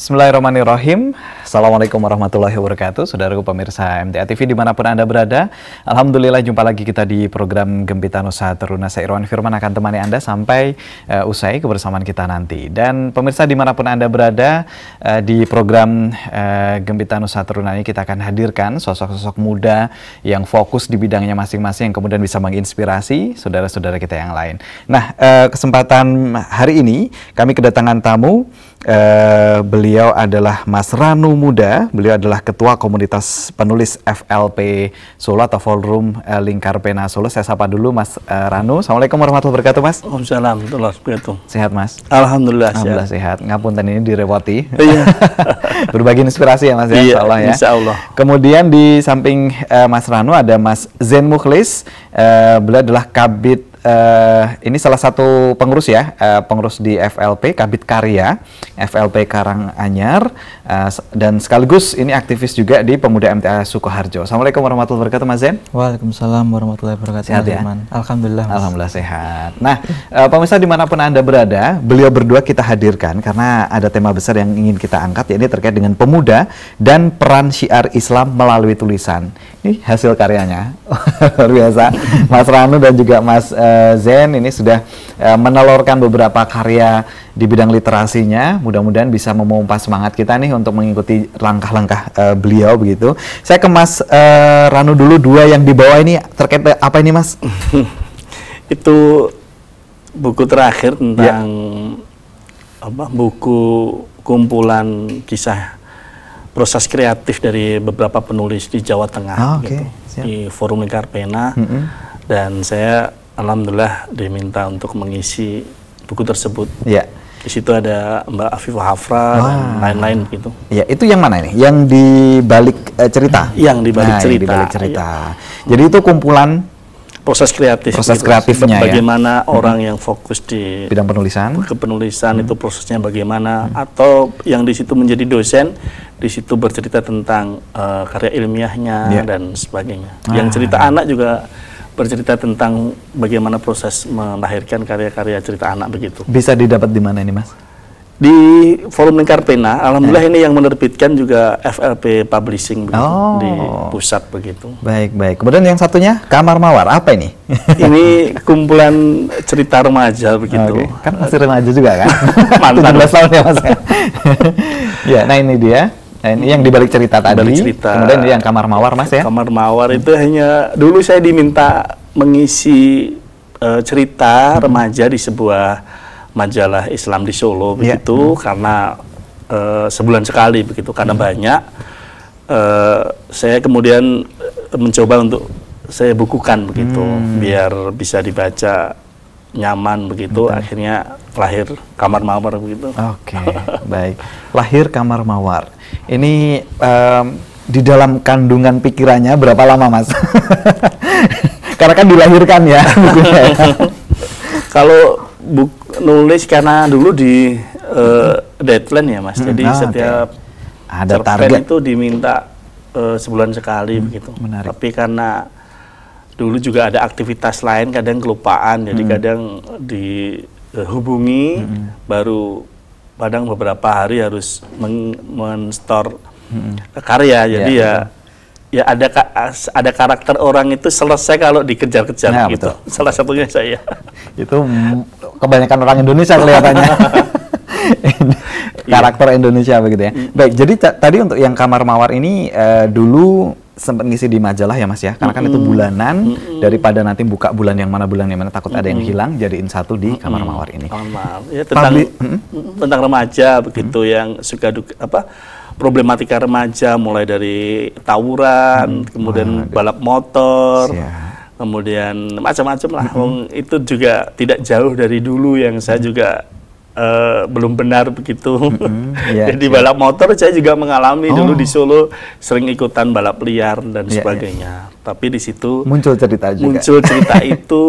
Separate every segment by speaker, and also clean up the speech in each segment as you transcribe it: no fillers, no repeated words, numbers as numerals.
Speaker 1: Bismillahirrahmanirrahim. Assalamualaikum warahmatullahi wabarakatuh. Saudaraku pemirsa MTA TV dimanapun Anda berada. Alhamdulillah jumpa lagi kita di program Gempita Nusa Teruna. Saya Irwan Firman akan temani Anda sampai usai kebersamaan kita nanti. Dan pemirsa dimanapun Anda berada, di program Gempita Nusa Teruna ini kita akan hadirkan sosok-sosok muda yang fokus di bidangnya masing-masing yang kemudian bisa menginspirasi saudara-saudara kita yang lain. Nah, kesempatan hari ini kami kedatangan tamu. Beliau adalah Mas Ranu Muda. Beliau adalah Ketua Komunitas Penulis FLP Solo atau Forum Lingkar Pena Solo. Saya sapa dulu Mas Ranu. Assalamualaikum warahmatullahi wabarakatuh, Mas.
Speaker 2: Waalaikumsalam warahmatullahi wabarakatuh.
Speaker 1: Sehat, Mas?
Speaker 2: Alhamdulillah
Speaker 1: sehat. Ngapunten ini direpoti.
Speaker 2: Iya.
Speaker 1: Berbagi inspirasi ya, Mas, ya.
Speaker 2: Iya,
Speaker 1: Allah, ya.
Speaker 2: Insya Allah.
Speaker 1: Kemudian di samping Mas Ranu ada Mas Zen Mukhlis. Beliau adalah Kabid. Ini salah satu pengurus ya, pengurus di FLP, Kabid Karya, FLP Karanganyar, dan sekaligus ini aktivis juga di Pemuda MTA Sukoharjo. Assalamualaikum warahmatullahi wabarakatuh, Mas Zen.
Speaker 3: Waalaikumsalam warahmatullahi wabarakatuh.
Speaker 1: Sehat ya?
Speaker 3: Alhamdulillah, Mas.
Speaker 1: Alhamdulillah sehat. Nah, pemirsa dimanapun Anda berada, beliau berdua kita hadirkan karena ada tema besar yang ingin kita angkat, yaitu terkait dengan pemuda dan peran syiar Islam melalui tulisan. Ini hasil karyanya, luar biasa. Mas Ranu dan juga Mas Zen ini sudah menelurkan beberapa karya di bidang literasinya. Mudah-mudahan bisa memompa semangat kita nih untuk mengikuti langkah-langkah beliau begitu. Saya ke Mas Ranu dulu, dua yang di bawah ini terkait apa ini, Mas?
Speaker 2: Itu buku terakhir tentang buku kumpulan kisah proses kreatif dari beberapa penulis di Jawa Tengah gitu, di Forum Lingkar Pena. Dan saya alhamdulillah diminta untuk mengisi buku tersebut. Di situ ada Mbak Afifah Hafra dan lain-lain begitu.
Speaker 1: Ya, itu yang mana ini? Yang di balik cerita?
Speaker 2: Yang di balik cerita.
Speaker 1: Yang di balik cerita. Jadi itu kumpulan proses kreatifnya,
Speaker 2: bagaimana orang yang fokus di
Speaker 1: bidang penulisan,
Speaker 2: kepenulisan itu prosesnya bagaimana, atau yang di situ menjadi dosen, di situ bercerita tentang karya ilmiahnya dan sebagainya. Yang cerita anak juga bercerita tentang bagaimana proses melahirkan karya-karya cerita anak begitu.
Speaker 1: Bisa didapat di mana ini, Mas?
Speaker 2: Di Forum Lingkar Pena, alhamdulillah ini yang menerbitkan juga FLP Publishing begitu, di pusat begitu.
Speaker 1: Baik. Kemudian yang satunya Kamar Mawar, apa ini?
Speaker 2: Ini kumpulan cerita remaja begitu.
Speaker 1: Kan masih remaja juga kan? 17
Speaker 2: Mantan.
Speaker 1: tahun ya, Mas. Ya, nah ini dia. Nah, ini yang dibalik cerita tadi. Kemudian ini yang Kamar Mawar, Mas ya?
Speaker 2: Kamar Mawar itu hanya dulu saya diminta mengisi cerita remaja di sebuah majalah Islam di Solo begitu, karena sebulan sekali begitu, karena banyak. Saya kemudian mencoba untuk saya bukukan begitu, biar bisa dibaca nyaman begitu. Akhirnya lahir Kamar Mawar begitu.
Speaker 1: Oke, baik. Lahir Kamar Mawar. Ini di dalam kandungan pikirannya berapa lama, Mas? Karena kan dilahirkan ya bukunya.
Speaker 2: Kalau nulis karena dulu di deadline ya, Mas. Jadi setiap
Speaker 1: ada target
Speaker 2: itu diminta sebulan sekali begitu.
Speaker 1: Menarik.
Speaker 2: Tapi karena dulu juga ada aktivitas lain, kadang kelupaan, jadi kadang dihubungi baru kadang beberapa hari harus men-store karya. Jadi ya ada karakter orang itu selesai kalau dikejar-kejar gitu. Betul. Salah satunya saya.
Speaker 1: Itu kebanyakan orang Indonesia kelihatannya. Karakter Indonesia begitu ya. Baik, jadi tadi untuk yang Kamar Mawar ini dulu sempat ngisi di majalah ya, Mas ya. Karena kan itu bulanan, daripada nanti buka bulan yang mana takut ada yang hilang, jadiin satu di Kamar Mawar ini.
Speaker 2: Ya, tentang remaja begitu, yang suka problematika remaja, mulai dari tawuran, kemudian balap motor, kemudian macam-macam lah. Itu juga tidak jauh dari dulu yang saya juga belum benar begitu. Jadi balap motor saya juga mengalami dulu di Solo, sering ikutan balap liar dan sebagainya. Tapi di situ
Speaker 1: muncul cerita juga.
Speaker 2: Muncul cerita itu,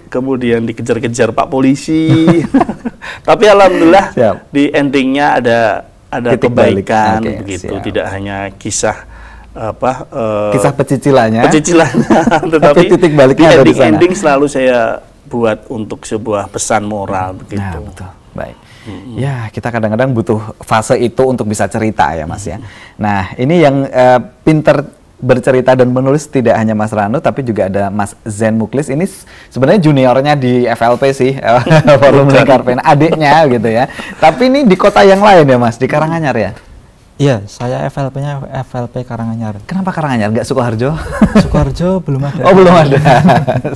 Speaker 2: kemudian dikejar-kejar Pak polisi. Tapi alhamdulillah di endingnya ada kebaikan begitu, tidak hanya kisah
Speaker 1: kisah pecicilannya,
Speaker 2: tetapi
Speaker 1: titik baliknya
Speaker 2: ending selalu saya buat untuk sebuah pesan moral begitu.
Speaker 1: Nah, betul. Baik. Ya, kita kadang-kadang butuh fase itu untuk bisa cerita ya Mas ya. Nah, ini yang pinter bercerita dan menulis tidak hanya Mas Ranu, tapi juga ada Mas Zen Muklis. Ini sebenarnya juniornya di FLP sih, Forum Lingkar Pena, adiknya gitu ya. Tapi ini di kota yang lain ya Mas, di Karanganyar ya?
Speaker 3: Iya, saya FLP-nya FLP Karanganyar.
Speaker 1: Kenapa Karanganyar? Nggak Sukoharjo?
Speaker 3: Sukoharjo belum ada.
Speaker 1: Oh, belum ada.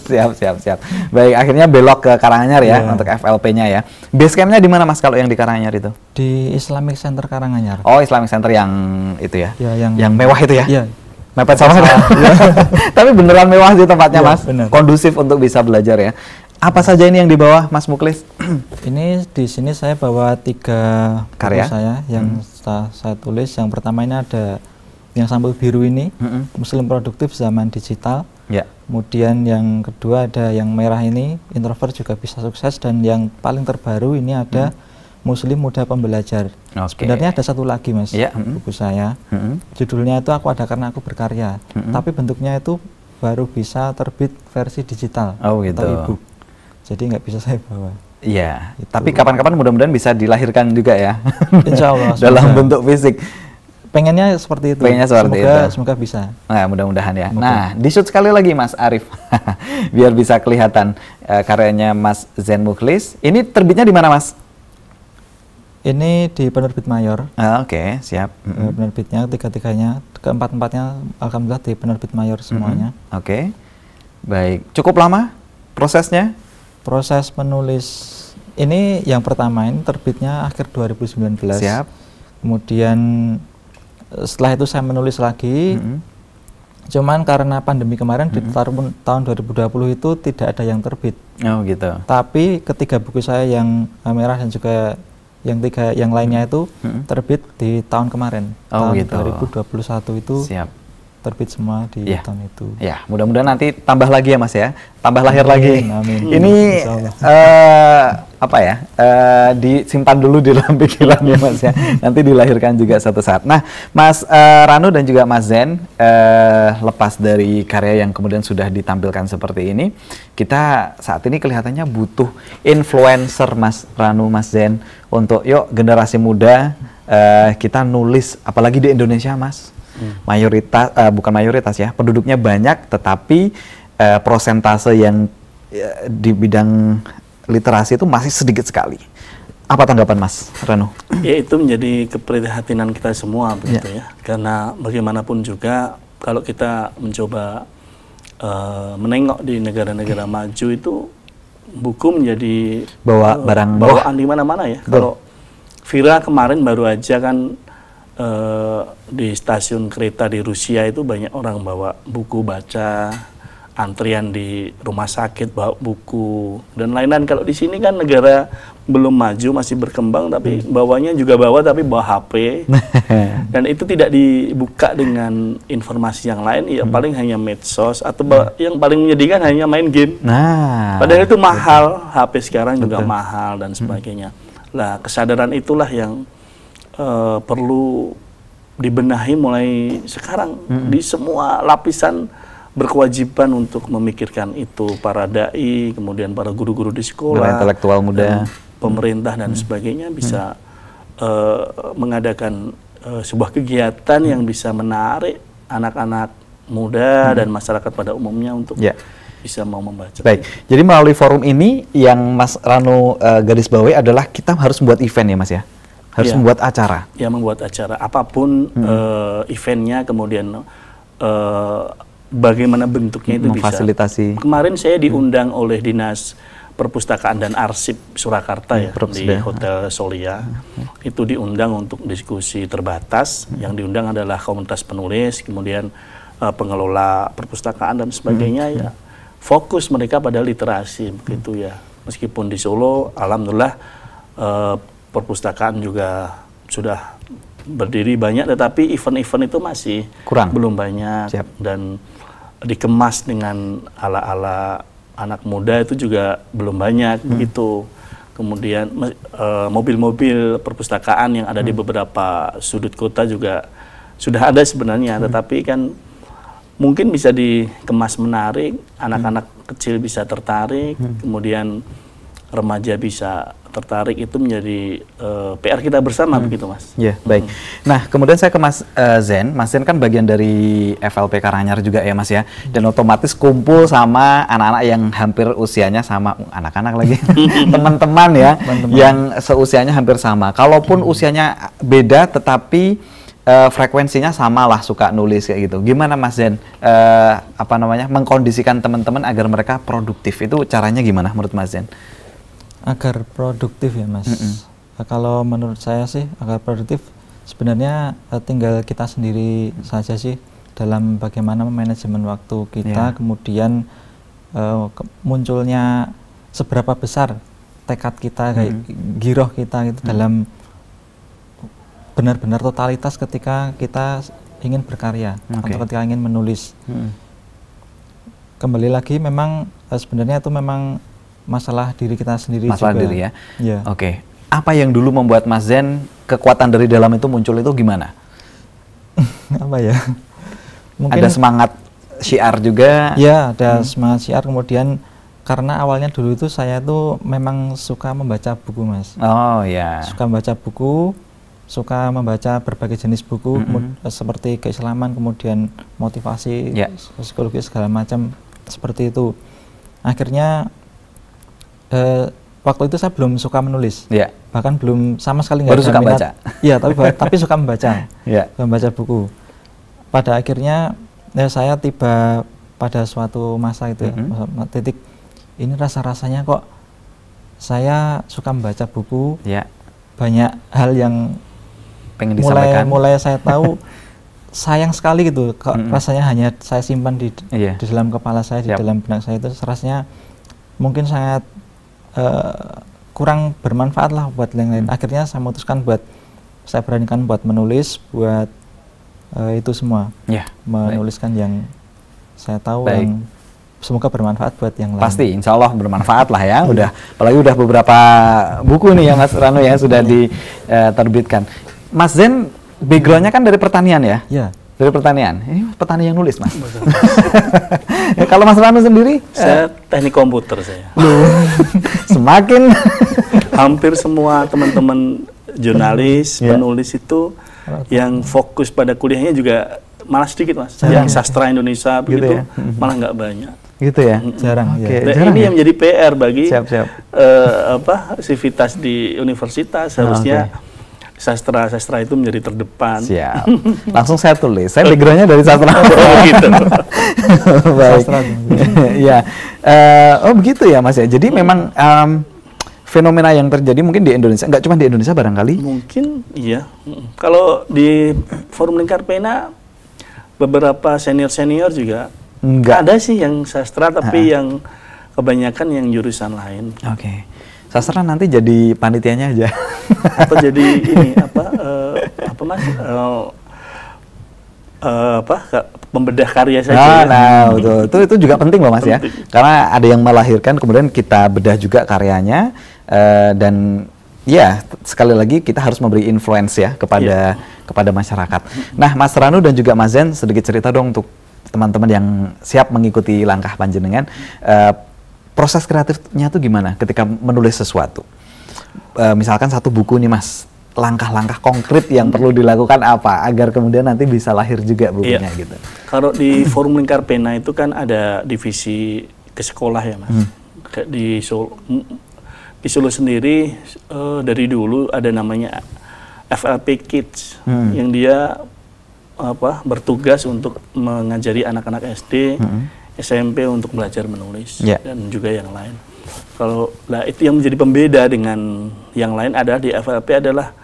Speaker 1: Siap. Baik, akhirnya belok ke Karanganyar ya, untuk FLP-nya ya. Base camp-nya di mana Mas kalau yang di Karanganyar itu?
Speaker 3: Di Islamic Center Karanganyar.
Speaker 1: Oh, Islamic Center yang itu ya?
Speaker 3: Ya,
Speaker 1: yang mewah itu ya?
Speaker 3: Iya.
Speaker 1: Mepet sama ya. Tapi beneran mewah sih tempatnya
Speaker 3: ya,
Speaker 1: Mas.
Speaker 3: Bener.
Speaker 1: Kondusif untuk bisa belajar ya. Apa saja ini yang di bawah Mas Muklis?
Speaker 3: Ini di sini saya bawa 3
Speaker 1: karya
Speaker 3: saya yang saya tulis. Yang pertama ini ada yang sampul biru ini, Muslim Produktif Zaman Digital.
Speaker 1: Ya.
Speaker 3: Kemudian yang kedua ada yang merah ini, Introvert Juga Bisa Sukses. Dan yang paling terbaru ini ada Muslim Muda Pembelajar. Sebenarnya ada satu lagi Mas, buku saya. Judulnya itu Aku Ada Karena Aku Berkarya. Tapi bentuknya itu baru bisa terbit versi digital
Speaker 1: atau
Speaker 3: e-book. Jadi nggak bisa saya bawa.
Speaker 1: Iya, tapi kapan-kapan mudah-mudahan bisa dilahirkan juga ya.
Speaker 3: Insya Allah.
Speaker 1: Dalam bentuk fisik.
Speaker 3: Pengennya seperti itu. Semoga bisa.
Speaker 1: Nah, mudah-mudahan ya. Nah, di-shoot sekali lagi Mas Arif. Biar bisa kelihatan karyanya Mas Zen Muklis. Ini terbitnya di mana Mas?
Speaker 3: Ini di Penerbit Mayor.
Speaker 1: Oke, siap.
Speaker 3: Penerbitnya keempat-empatnya alhamdulillah di Penerbit Mayor semuanya.
Speaker 1: Oke. Baik. Cukup lama prosesnya?
Speaker 3: Proses menulis ini yang pertama ini terbitnya akhir 2019.
Speaker 1: Siap.
Speaker 3: Kemudian setelah itu saya menulis lagi. Cuman karena pandemi kemarin di tahun 2020 itu tidak ada yang terbit.
Speaker 1: Oh gitu.
Speaker 3: Tapi ketiga buku saya yang merah dan juga yang 3 yang lainnya itu terbit di tahun kemarin.
Speaker 1: Oh
Speaker 3: tahun
Speaker 1: gitu.
Speaker 3: 2021 itu. Siap. Terbit semua di tahun itu.
Speaker 1: Ya, mudah-mudahan nanti tambah lagi ya Mas ya, tambah lahir lagi.
Speaker 3: Amin.
Speaker 1: Ini apa ya? Disimpan dulu di dalam pikiran ya Mas ya. Nanti dilahirkan juga suatu saat. Nah, Mas Ranu dan juga Mas Zen, lepas dari karya yang kemudian sudah ditampilkan seperti ini, kita saat ini kelihatannya butuh influencer Mas Ranu, Mas Zen untuk yuk generasi muda kita nulis, apalagi di Indonesia Mas. Mayoritas bukan mayoritas ya, penduduknya banyak tetapi prosentase yang di bidang literasi itu masih sedikit sekali. Apa tanggapan Mas Ranu?
Speaker 2: Ya, itu menjadi keprihatinan kita semua begitu ya. Karena bagaimanapun juga kalau kita mencoba menengok di negara-negara maju itu buku menjadi bawaan di mana-mana ya. Kalau Vira kemarin baru aja kan di stasiun kereta di Rusia itu banyak orang bawa buku baca, antrian di rumah sakit bawa buku dan lain-lain. Kalau di sini kan negara belum maju, masih berkembang, tapi bawanya juga bawa tapi bawa HP dan itu tidak dibuka dengan informasi yang lain. Ya paling hanya medsos atau yang paling menyedihkan hanya main game. Padahal itu mahal, HP sekarang juga mahal dan sebagainya. Nah, kesadaran itulah yang perlu dibenahi mulai sekarang. Di semua lapisan berkewajiban untuk memikirkan itu, para dai, kemudian para guru-guru di sekolah,
Speaker 1: intelektual muda,
Speaker 2: pemerintah dan sebagainya bisa mengadakan sebuah kegiatan yang bisa menarik anak-anak muda dan masyarakat pada umumnya untuk bisa mau membaca.
Speaker 1: Baik, jadi melalui forum ini yang Mas Ranu garis bawahi adalah kita harus membuat event ya Mas ya? Harus membuat acara.
Speaker 2: Ya, membuat acara apapun eventnya, kemudian bagaimana bentuknya itu
Speaker 1: memfasilitasi.
Speaker 2: Bisa. Kemarin saya diundang oleh Dinas Perpustakaan dan Arsip Surakarta ya di Hotel Solia. Itu diundang untuk diskusi terbatas. Yang diundang adalah komunitas penulis, kemudian pengelola perpustakaan dan sebagainya ya. Fokus mereka pada literasi begitu ya. Meskipun di Solo alhamdulillah perpustakaan juga sudah berdiri banyak, tetapi event-event itu masih belum banyak. Dan dikemas dengan ala-ala anak muda itu juga belum banyak begitu. Kemudian mobil-mobil perpustakaan yang ada di beberapa sudut kota juga sudah ada sebenarnya, tetapi kan mungkin bisa dikemas menarik, anak-anak kecil bisa tertarik, kemudian remaja bisa tertarik itu menjadi PR kita bersama begitu Mas.
Speaker 1: Ya, baik. Nah, kemudian saya ke Mas Zen. Mas Zen kan bagian dari FLP Karanganyar juga ya Mas ya. Dan otomatis kumpul sama anak-anak yang hampir usianya sama, anak-anak lagi, teman-teman ya, yang seusianya hampir sama. Kalaupun usianya beda, tetapi frekuensinya sama lah, suka nulis kayak gitu. Gimana Mas Zen mengkondisikan teman-teman agar mereka produktif? Itu caranya gimana menurut Mas Zen?
Speaker 3: Agar produktif ya Mas. Kalau menurut saya sih agar produktif sebenarnya tinggal kita sendiri saja sih dalam bagaimana manajemen waktu kita, kemudian munculnya seberapa besar tekad kita, kayak giroh kita gitu dalam benar-benar totalitas ketika kita ingin berkarya atau ketika ingin menulis. Kembali lagi memang sebenarnya itu memang masalah diri kita sendiri
Speaker 1: masalah
Speaker 3: juga.
Speaker 1: Diri ya? Oke. Apa yang dulu membuat Mas Zen kekuatan dari dalam itu muncul itu gimana?
Speaker 3: Apa ya?
Speaker 1: Mungkin ada semangat syiar juga?
Speaker 3: Ya, ada semangat syiar. Kemudian karena awalnya dulu itu saya tuh memang suka membaca buku Mas.
Speaker 1: Oh ya.
Speaker 3: Suka membaca buku, suka membaca berbagai jenis buku seperti keislaman, kemudian motivasi, psikologi segala macam seperti itu. Akhirnya waktu itu saya belum suka menulis, bahkan belum sama sekali nggak
Speaker 1: suka minat. Baca.
Speaker 3: Iya, tapi suka membaca, membaca buku. Pada akhirnya saya tiba pada suatu masa itu titik ini rasanya kok saya suka membaca buku, banyak hal yang
Speaker 1: pengen disampaikan.
Speaker 3: Mulai saya tahu sayang sekali gitu, kok rasanya hanya saya simpan di dalam kepala saya, di dalam benak saya itu rasanya mungkin sangat kurang bermanfaat lah buat yang lain. Akhirnya saya memutuskan saya beranikan buat menulis, buat itu semua, menuliskan yang saya tahu yang semoga bermanfaat buat yang lain.
Speaker 1: Pasti, insya Allah bermanfaat lah ya. Apalagi udah beberapa buku nih ya Mas Rano ya sudah diterbitkan. Mas Zen backgroundnya kan dari pertanian ya? Iya. Dari pertanian. Ini petani yang nulis Mas. Kalau Mas Rano sendiri?
Speaker 2: Saya teknik komputer saya.
Speaker 1: Semakin
Speaker 2: hampir semua teman-teman jurnalis, penulis itu yang fokus pada kuliahnya juga malah sedikit Mas. Yang sastra Indonesia begitu malah nggak banyak.
Speaker 1: Gitu ya?
Speaker 3: Jarang.
Speaker 2: Jarang ini yang menjadi PR bagi sivitas di universitas harusnya. Sastra itu menjadi terdepan.
Speaker 1: Siap. Langsung saya tulis. Saya backgroundnya dari sastra.
Speaker 2: Gitu.
Speaker 1: Baik. Ya. Begitu ya Mas ya. Jadi memang fenomena yang terjadi mungkin di Indonesia, nggak cuma di Indonesia barangkali.
Speaker 2: Mungkin iya. Kalau di Forum Lingkar Pena beberapa senior juga ada sih yang sastra, tapi yang kebanyakan yang jurusan lain.
Speaker 1: Oke. Sastra nanti jadi panitianya aja.
Speaker 2: Atau jadi ini Mas? Pembedah karya saja.
Speaker 1: Betul. Itu juga penting loh Mas ya. Karena ada yang melahirkan, kemudian kita bedah juga karyanya dan ya sekali lagi kita harus memberi influence ya kepada masyarakat. Nah, Mas Ranu dan juga Mas Zen, sedikit cerita dong untuk teman-teman yang siap mengikuti langkah panjenengan. Proses kreatifnya tuh gimana ketika menulis sesuatu? Misalkan satu buku nih Mas, langkah-langkah konkret yang perlu dilakukan apa agar kemudian nanti bisa lahir juga bukunya gitu.
Speaker 2: Kalau di Forum Lingkar Pena itu kan ada divisi ke sekolah ya Mas. Di Solo sendiri dari dulu ada namanya FLP Kids yang dia bertugas untuk mengajari anak-anak SD, SMP untuk belajar menulis dan juga yang lain. Kalau itu yang menjadi pembeda dengan yang lain adalah di FLP adalah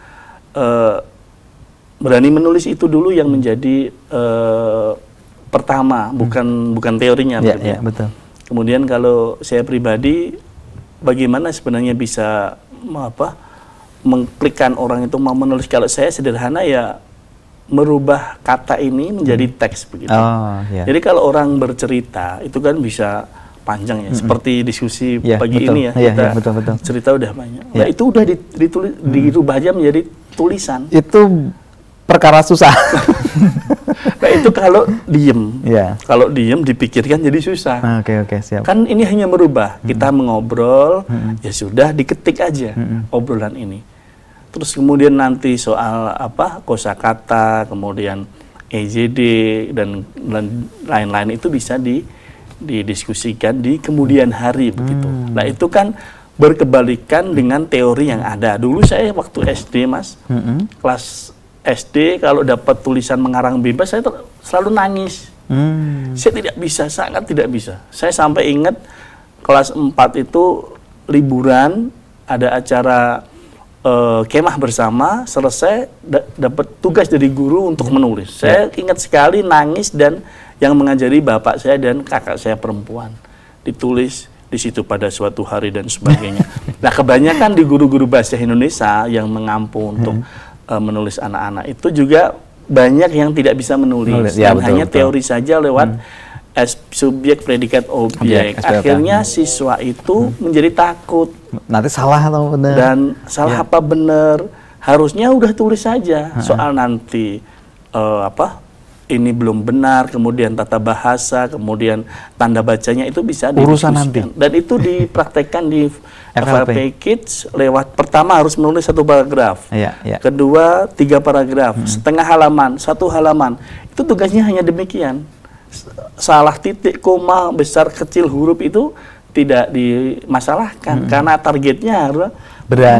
Speaker 2: berani menulis itu dulu yang menjadi pertama, bukan teorinya.
Speaker 1: Betul.
Speaker 2: Kemudian kalau saya pribadi, bagaimana sebenarnya bisa mengklikkan orang itu mau menulis? Kalau saya sederhana ya merubah kata ini menjadi teks begitu. Jadi kalau orang bercerita itu kan bisa panjang ya, seperti diskusi pagi ini ya, kita
Speaker 1: betul.
Speaker 2: cerita udah banyak. Nah itu udah dirubah aja menjadi tulisan.
Speaker 1: Itu perkara susah.
Speaker 2: Nah itu kalau diem, kalau diem dipikirkan jadi susah.
Speaker 1: Oke, siap.
Speaker 2: Kan ini hanya merubah, kita mengobrol, ya sudah diketik aja obrolan ini. Terus kemudian nanti soal kosakata, kemudian EJD dan lain-lain itu bisa didiskusikan di kemudian hari begitu. Nah itu kan berkebalikan dengan teori yang ada. Dulu saya waktu SD, Mas, kelas SD kalau dapat tulisan mengarang bebas saya selalu nangis. Saya tidak bisa, sangat tidak bisa. Saya sampai ingat kelas 4 itu liburan, ada acara kemah bersama, selesai dapat tugas dari guru untuk menulis. Saya ingat sekali nangis, dan yang mengajari bapak saya dan kakak saya perempuan. Ditulis di situ pada suatu hari dan sebagainya. Nah kebanyakan di guru-guru bahasa Indonesia yang mengampu untuk menulis anak-anak itu juga banyak yang tidak bisa menulis, dan hanya teori saja lewat subjek, predikat, objek. Akhirnya siswa itu menjadi takut.
Speaker 1: Nanti salah atau benar?
Speaker 2: Dan salah apa benar? Harusnya udah tulis saja. Soal nanti ini belum benar, kemudian tata bahasa, kemudian tanda bacanya itu bisa
Speaker 1: urusan nanti.
Speaker 2: Dan itu dipraktekkan di FLP Kids lewat pertama harus menulis 1 paragraf, kedua 3 paragraf, setengah halaman, 1 halaman. Itu tugasnya hanya demikian. Salah titik, koma, besar, kecil huruf itu tidak dimasalahkan karena targetnya harus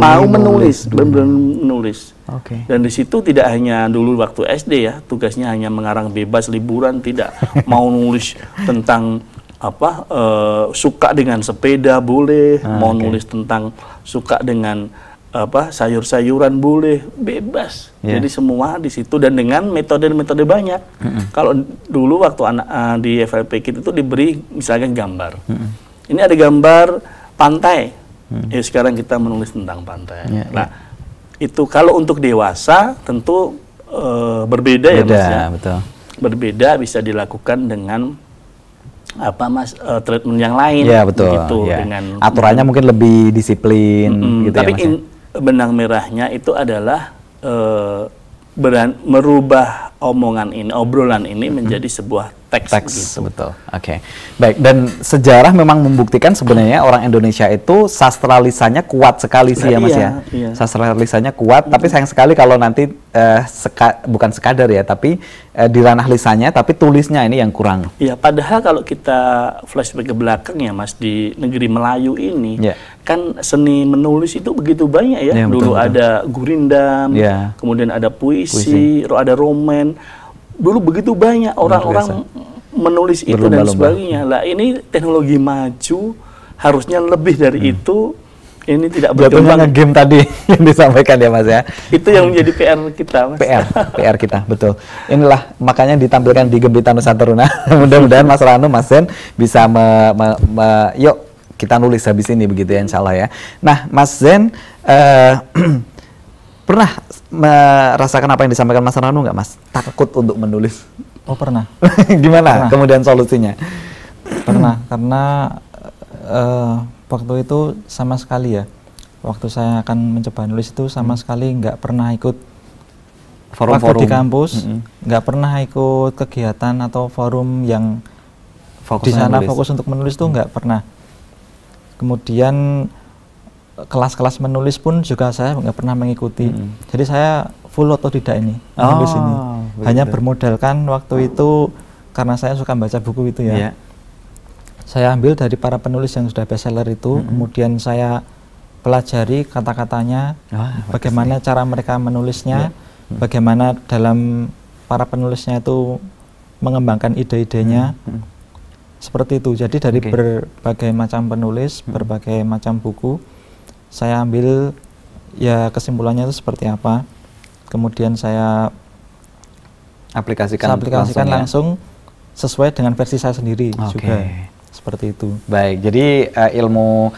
Speaker 2: mau menulis, benar-benar menulis. Dan di situ tidak hanya dulu waktu SD ya, tugasnya hanya mengarang bebas, liburan, tidak. Mau nulis tentang suka dengan sepeda boleh, mau nulis tentang suka dengan sayur-sayuran boleh, bebas. Jadi semua di situ, dan dengan metode-metode banyak. Kalau dulu waktu anak di FLP Kids itu diberi misalkan gambar. Ini ada gambar pantai. Ya sekarang kita menulis tentang pantai. Nah, itu kalau untuk dewasa tentu berbeda ya Mas ya.
Speaker 1: Betul.
Speaker 2: Berbeda, bisa dilakukan dengan treatment yang lain.
Speaker 1: Ya betul.
Speaker 2: Gitu, dengan
Speaker 1: aturannya mungkin lebih disiplin. Gitu
Speaker 2: tapi
Speaker 1: ya, Mas,
Speaker 2: benang merahnya itu adalah merubah obrolan ini menjadi sebuah teks gitu.
Speaker 1: Betul. Baik, dan sejarah memang membuktikan sebenarnya orang Indonesia itu sastra lisannya kuat sekali sih ya Mas ya. Sastra lisannya kuat, tapi sayang sekali kalau nanti bukan sekadar ya, tapi di ranah lisannya, tapi tulisnya ini yang kurang.
Speaker 2: Iya, padahal kalau kita flashback ke belakang ya Mas, di negeri Melayu ini kan seni menulis itu begitu banyak ya. Dulu ada gurindam, kemudian ada puisi, ada roman. Dulu begitu banyak orang-orang menulis itu dan sebagainya. Lah ini teknologi maju, harusnya lebih dari itu. Ini tidak berkembang.
Speaker 1: Game tadi yang disampaikan ya Mas ya.
Speaker 2: Itu yang menjadi PR kita Mas.
Speaker 1: PR kita, betul. Inilah makanya ditampilkan di Gembita Nusa Teruna. Mudah-mudahan Mas Ranu, Mas Zen bisa yuk kita nulis habis ini begitu ya, insya Allah ya. Nah Mas Zen pernah merasakan apa yang disampaikan Mas Ranu nggak Mas? Takut untuk menulis?
Speaker 3: Oh pernah.
Speaker 1: Gimana kemudian solusinya?
Speaker 3: Pernah, karena waktu itu sama sekali ya, waktu saya akan mencoba nulis itu sama sekali nggak pernah ikut forum-forum di kampus, nggak pernah ikut kegiatan atau forum yang di sana fokus untuk menulis tuh nggak pernah. Kemudian kelas-kelas menulis pun juga saya nggak pernah mengikuti. Jadi saya full otodidak ini menulis ini. Hanya bermodalkan waktu itu karena saya suka baca buku itu ya. Saya ambil dari para penulis yang sudah bestseller itu, kemudian saya pelajari kata-katanya, bagaimana cara mereka menulisnya, bagaimana dalam para penulisnya itu mengembangkan ide-idenya. Seperti itu. Jadi dari berbagai macam penulis, berbagai macam buku, saya ambil ya kesimpulannya itu seperti apa. Kemudian saya aplikasikan langsung sesuai dengan versi saya sendiri juga. Seperti itu.
Speaker 1: Baik, jadi ilmu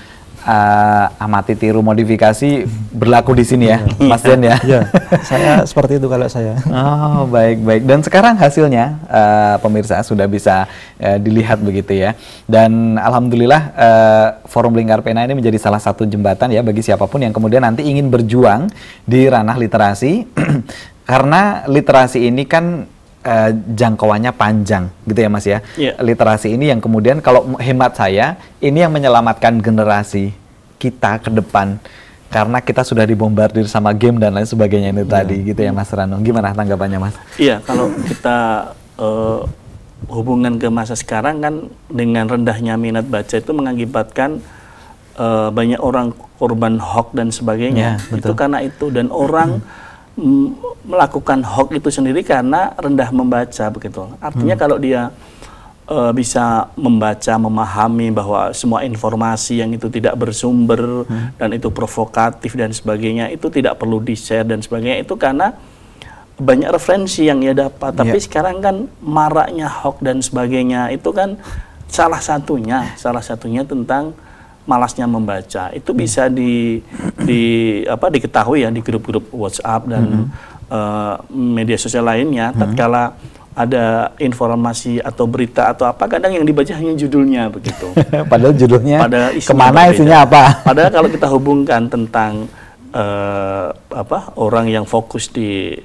Speaker 1: amati tiru modifikasi berlaku di sini ya, Mas Den ya.
Speaker 3: Iya, saya seperti itu kalau saya.
Speaker 1: Oh, baik. Dan sekarang hasilnya pemirsa sudah bisa dilihat begitu ya. Dan alhamdulillah Forum Lingkar Pena ini menjadi salah satu jembatan ya bagi siapapun yang kemudian nanti ingin berjuang di ranah literasi. Karena literasi ini kan jangkauannya panjang gitu ya Mas ya. Literasi ini yang kemudian kalau hemat saya ini yang menyelamatkan generasi kita ke depan karena kita sudah dibombardir sama game dan lain sebagainya itu tadi gitu ya Mas Rano. Gimana tanggapannya Mas?
Speaker 2: Iya, kalau kita hubungan ke masa sekarang kan dengan rendahnya minat baca itu mengakibatkan banyak orang korban hoax dan sebagainya. Itu karena itu, dan orang melakukan hoax itu sendiri karena rendah membaca begitu. Artinya kalau dia bisa membaca, memahami bahwa semua informasi yang itu tidak bersumber dan itu provokatif dan sebagainya itu tidak perlu di-share dan sebagainya, itu karena banyak referensi yang ia dapat. Tapi sekarang kan maraknya hoax dan sebagainya itu kan salah satunya tentang malasnya membaca. Itu bisa diketahui ya di grup-grup WhatsApp dan media sosial lainnya. Tatkala ada informasi atau berita atau apa, kadang yang dibaca hanya judulnya begitu.
Speaker 1: Padahal judulnya kemana
Speaker 2: berbeda.
Speaker 1: Isinya apa?
Speaker 2: Padahal kalau kita hubungkan tentang orang yang fokus di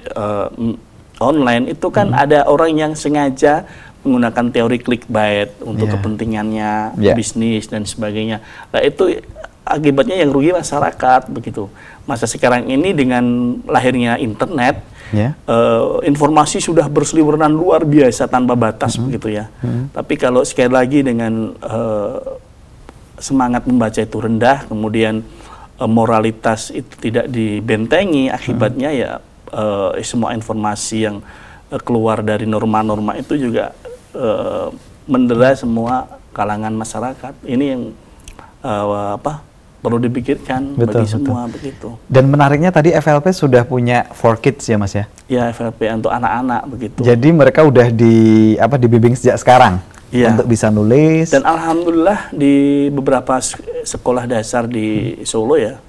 Speaker 2: online itu kan ada orang yang sengaja menggunakan teori clickbait untuk kepentingannya bisnis dan sebagainya. Nah itu akibatnya yang rugi masyarakat begitu. Masa sekarang ini dengan lahirnya internet, informasi sudah berseliweran luar biasa tanpa batas begitu ya. Tapi kalau sekali lagi dengan semangat membaca itu rendah, kemudian moralitas itu tidak dibentengi, akibatnya ya semua informasi yang keluar dari norma-norma itu juga mendera semua kalangan masyarakat. Ini yang perlu dipikirkan bagi semua begitu.
Speaker 1: Dan menariknya tadi FLP sudah punya 4Kids ya Mas ya?
Speaker 2: Ya, FLP untuk anak-anak begitu.
Speaker 1: Jadi mereka udah dibimbing sejak sekarang untuk bisa nulis.
Speaker 2: Dan alhamdulillah di beberapa sekolah dasar di Solo ya,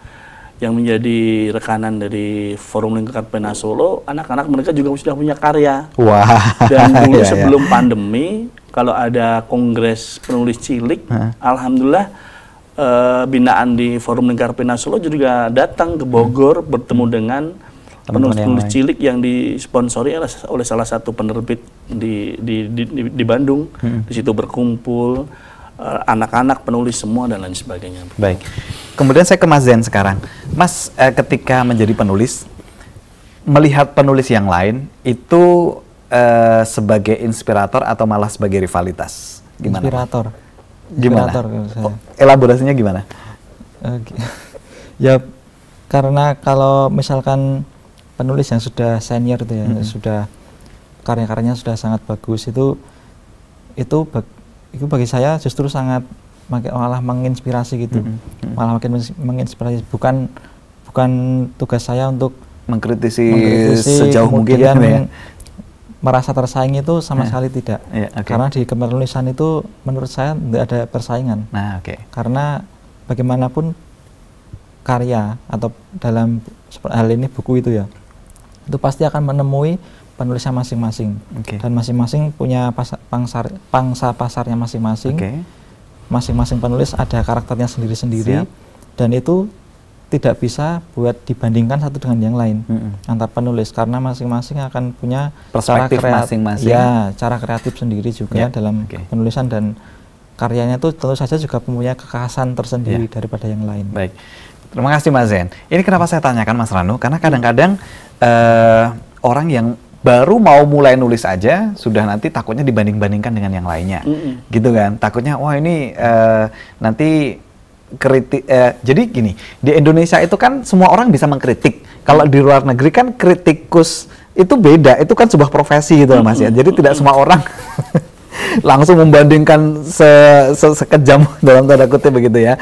Speaker 2: yang menjadi rekanan dari Forum Lingkar Pena Solo, anak-anak mereka juga sudah punya karya.
Speaker 1: Wah.
Speaker 2: Dan dulu sebelum pandemi, kalau ada kongres penulis cilik, alhamdulillah binaan di Forum Lingkar Pena Solo juga datang ke Bogor bertemu dengan penulis cilik yang disponsori oleh salah satu penerbit di Bandung. Di situ berkumpul anak-anak penulis semua dan lain sebagainya.
Speaker 1: Baik. Kemudian saya ke Mas Zen sekarang. Mas, ketika menjadi penulis, melihat penulis yang lain itu sebagai inspirator atau malah sebagai rivalitas? Gimana?
Speaker 3: Inspirator.
Speaker 1: Gimana? Elaborasinya gimana?
Speaker 3: Ya, karena kalau misalkan penulis yang sudah senior itu ya, sudah karya-karyanya sudah sangat bagus, itu bagi saya justru sangat malah menginspirasi gitu. Malah makin menginspirasi, bukan tugas saya untuk
Speaker 1: mengkritisi sejauh mungkin ya.
Speaker 3: Merasa tersaing itu sama sekali tidak. Karena di kepenulisan itu menurut saya tidak ada persaingan. Karena bagaimanapun karya atau dalam hal ini buku itu ya, itu pasti akan menemui penulisnya masing-masing. Dan masing-masing punya pangsa pasarnya masing-masing. Masing-masing penulis ada karakternya sendiri-sendiri, dan itu tidak bisa buat dibandingkan satu dengan yang lain antar penulis, karena masing-masing akan punya
Speaker 1: perspektif masing-masing.
Speaker 3: Ya, cara kreatif sendiri juga dalam penulisan, dan karyanya itu tentu saja juga punya kekhasan tersendiri daripada yang lain.
Speaker 1: Baik, terima kasih Mas Zen. Ini kenapa saya tanyakan Mas Rano, karena kadang-kadang orang yang baru mau mulai nulis aja sudah nanti takutnya dibanding-bandingkan dengan yang lainnya, gitu kan? Takutnya wah ini nanti kritik. Jadi gini, di Indonesia itu kan semua orang bisa mengkritik. Kalau di luar negeri kan kritikus itu beda, itu kan sebuah profesi gitu Mas ya. Jadi tidak semua orang langsung membandingkan sekejam dalam tanda kutip begitu ya.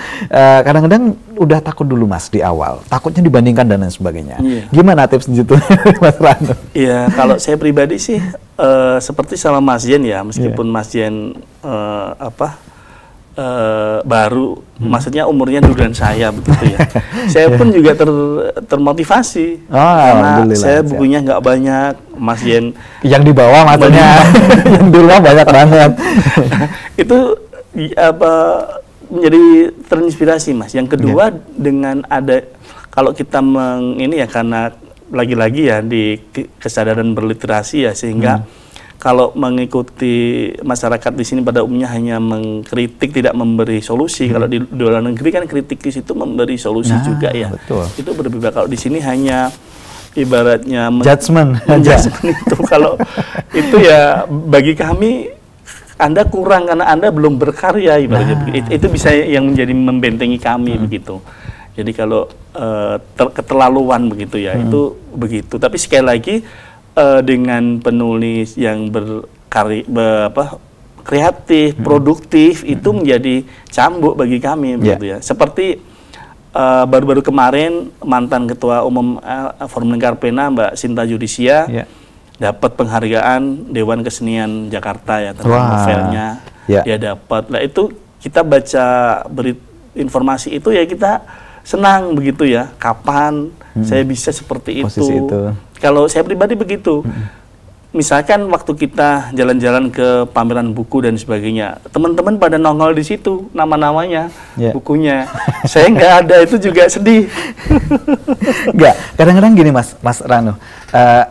Speaker 1: Kadang-kadang udah takut dulu Mas di awal, takutnya dibandingkan dan lain sebagainya. Gimana tips gitu Mas Rano?
Speaker 2: Iya, kalau saya pribadi sih seperti sama Mas Jen ya, meskipun Mas Jen baru, maksudnya umurnya duluan saya begitu ya. Saya pun juga termotivasi karena saya bukunya nggak banyak, Mas Jen
Speaker 1: yang di bawah maksudnya yang di luar banyak banget.
Speaker 2: Itu menjadi terinspirasi Mas. Yang kedua dengan ada, kalau kita karena lagi-lagi ya di kesadaran berliterasi ya, sehingga kalau mengikuti masyarakat di sini pada umumnya hanya mengkritik, tidak memberi solusi. Kalau di luar negeri kan kritik di situ memberi solusi juga ya.
Speaker 1: Betul.
Speaker 2: Itu berbeda. Kalau di sini hanya ibaratnya
Speaker 1: judgment
Speaker 2: itu. Kalau itu ya bagi kami Anda kurang karena Anda belum berkarya ibaratnya. Itu bisa yang menjadi membentengi kami begitu. Jadi kalau keterlaluan begitu ya, itu begitu. Tapi sekali lagi dengan penulis yang kreatif, produktif, itu menjadi cambuk bagi kami, begitu ya. Seperti baru-baru kemarin mantan Ketua Umum Forum Lingkar Pena Mbak Sinta Judisia dapat penghargaan Dewan Kesenian Jakarta ya tentang novelnya, dia dapat. Nah itu kita baca informasi itu ya kita senang begitu ya. Kapan saya bisa seperti itu? Kalau saya pribadi begitu, misalkan waktu kita jalan-jalan ke pameran buku dan sebagainya, teman-teman pada nongol di situ nama-namanya, bukunya. Saya nggak ada, itu juga sedih.
Speaker 1: Nggak, kadang-kadang gini Mas Rano,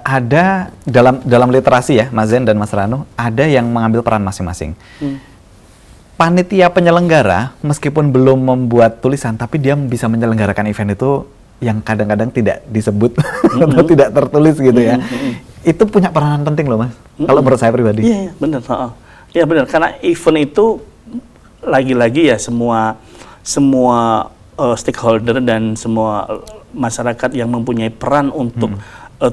Speaker 1: ada dalam literasi ya, Mas Zen dan Mas Rano, ada yang mengambil peran masing-masing. Panitia penyelenggara, meskipun belum membuat tulisan, tapi dia bisa menyelenggarakan event itu yang kadang-kadang tidak disebut atau tidak tertulis gitu ya. Itu punya peranan penting loh Mas, kalau menurut saya pribadi.
Speaker 2: Iya, benar. Iya benar, karena event itu lagi-lagi ya semua stakeholder dan semua masyarakat yang mempunyai peran untuk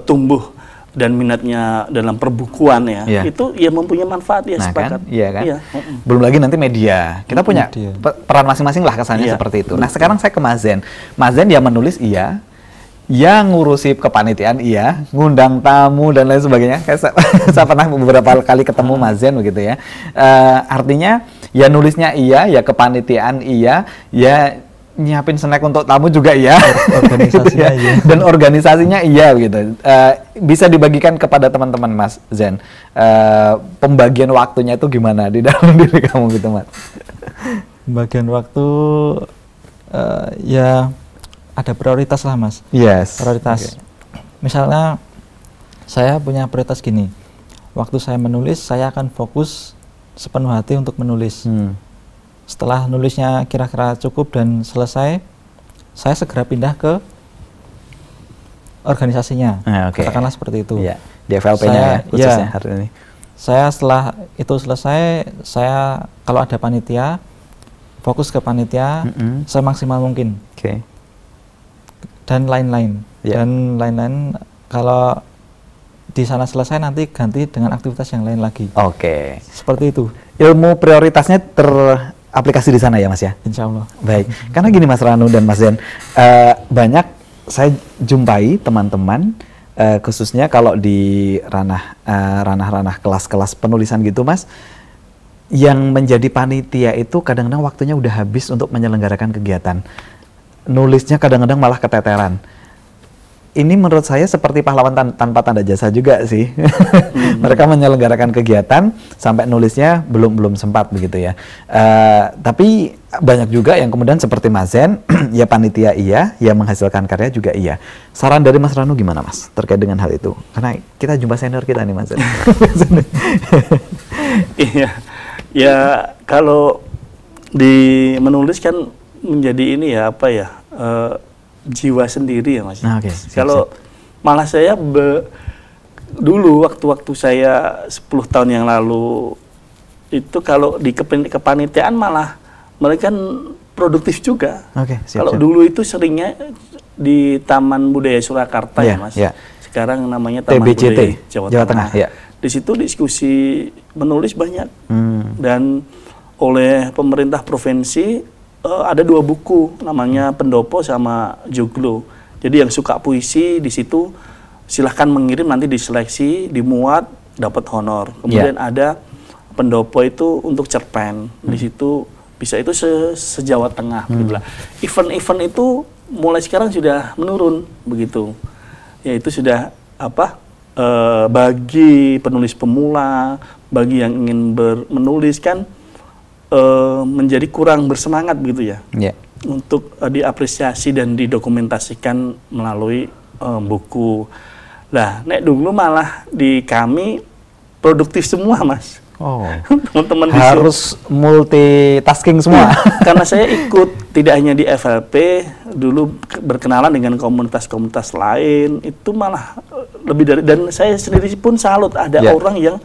Speaker 2: tumbuh dan minatnya dalam perbukuan ya, itu ya mempunyai manfaat ya, sepakat.
Speaker 1: Kan? Iya kan? Iya. Belum lagi nanti media, kita punya peran masing-masing lah kesannya seperti itu. Nah sekarang saya ke Mas Zen. Mas Zen dia menulis yang ngurusi kepanitiaan ngundang tamu dan lain sebagainya. Saya pernah beberapa kali ketemu Mas Zen begitu ya. Artinya ya nulisnya ya kepanitiaan ya nyiapin snack untuk tamu juga
Speaker 3: organisasinya
Speaker 1: dan organisasinya gitu. Bisa dibagikan kepada teman-teman Mas Zen, pembagian waktunya itu gimana di dalam diri kamu gitu Mas?
Speaker 3: Pembagian waktu ya ada prioritas lah Mas. Prioritas. Misalnya saya punya prioritas gini, waktu saya menulis saya akan fokus sepenuh hati untuk menulis. Setelah nulisnya kira-kira cukup dan selesai, saya segera pindah ke organisasinya. Katakanlah seperti itu.
Speaker 1: Di FLP-nya khususnya hari ini.
Speaker 3: Saya setelah itu selesai, saya kalau ada panitia, fokus ke panitia semaksimal mungkin. Dan lain-lain. Dan lain-lain, kalau di sana selesai nanti ganti dengan aktivitas yang lain lagi. Seperti itu.
Speaker 1: Ilmu prioritasnya aplikasi di sana ya Mas ya?
Speaker 3: Insya Allah.
Speaker 1: Baik, karena gini Mas Rano dan Mas Zen, banyak saya jumpai teman-teman, khususnya kalau di ranah-ranah kelas-kelas penulisan gitu Mas, yang menjadi panitia itu kadang-kadang waktunya udah habis untuk menyelenggarakan kegiatan. Nulisnya kadang-kadang malah keteteran. Ini menurut saya seperti pahlawan tanpa tanda jasa juga sih. Mereka menyelenggarakan kegiatan sampai nulisnya belum sempat begitu ya. Tapi banyak juga yang kemudian seperti Mas Zen, ya panitia ya menghasilkan karya juga iya. Saran dari Mas Rano gimana Mas terkait dengan hal itu? Karena kita jumpa senior kita nih Mas Zen.
Speaker 2: Ya kalau di menulis kan menjadi ini ya jiwa sendiri ya Mas. Kalau malah saya dulu waktu saya 10 tahun yang lalu itu kalau di kepanitiaan malah mereka produktif juga. Kalau dulu itu seringnya di Taman Budaya Surakarta ya Mas. Sekarang namanya Taman Budaya Jawa Tengah. Di situ diskusi menulis banyak dan oleh pemerintah provinsi ada 2 buku namanya Pendopo sama Joglo. Jadi yang suka puisi di situ silahkan mengirim, nanti diseleksi, dimuat, dapat honor. Kemudian ada Pendopo itu untuk cerpen. Di situ bisa itu se-Jawa Tengah. Event-event itu mulai sekarang sudah menurun begitu. Ya itu sudah bagi penulis pemula, bagi yang ingin menulis kan menjadi kurang bersemangat gitu ya, untuk diapresiasi dan didokumentasikan melalui buku. Lah, nek dulu malah di kami produktif semua, Mas.
Speaker 1: Oh,
Speaker 2: teman-teman
Speaker 1: harus multitasking semua.
Speaker 2: Karena saya ikut tidak hanya di FLP, dulu berkenalan dengan komunitas-komunitas lain, itu malah lebih dari, dan saya sendiri pun salut ada orang yang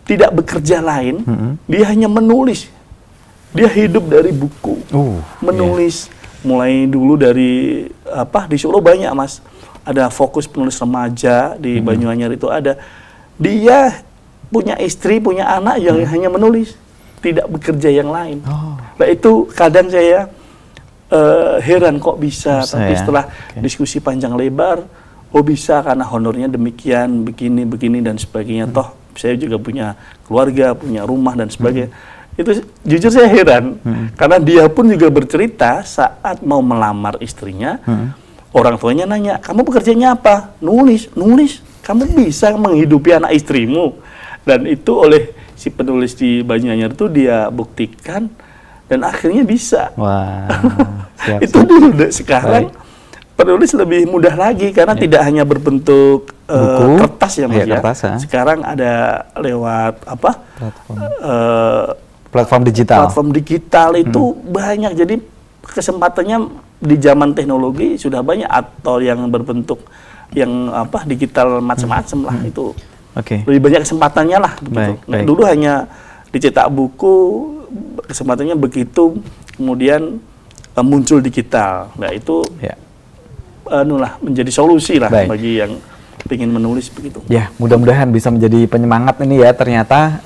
Speaker 2: tidak bekerja lain, dia hanya menulis, dia hidup dari buku, menulis. Mulai dulu dari di Solo banyak, Mas, ada fokus penulis remaja di Banyuanyar itu ada, dia punya istri, punya anak yang hanya menulis, tidak bekerja yang lain. Nah itu kadang saya heran kok bisa, tapi setelah diskusi panjang lebar, bisa karena honornya demikian, begini dan sebagainya. Toh saya juga punya keluarga, punya rumah dan sebagainya. Itu jujur saya heran, karena dia pun juga bercerita saat mau melamar istrinya, orang tuanya nanya, kamu pekerjaannya apa? Nulis. Kamu bisa menghidupi anak istrimu? Dan itu oleh si penulis di Banyuanyar itu dia buktikan dan akhirnya bisa.
Speaker 1: Wah,
Speaker 2: itu dulu. Sekarang penulis lebih mudah lagi karena tidak hanya berbentuk buku, kertas ya, Mas, kertas, sekarang ada lewat
Speaker 1: platform digital.
Speaker 2: Platform digital itu banyak, jadi kesempatannya di zaman teknologi sudah banyak, atau yang berbentuk yang digital macam-macam lah itu. Lebih banyak kesempatannya lah begitu. Baik. Dulu hanya dicetak buku, kesempatannya begitu, kemudian muncul digital. Nah itu menjadi solusi lah bagi yang ingin menulis begitu.
Speaker 1: Ya, mudah-mudahan bisa menjadi penyemangat ini ya. Ternyata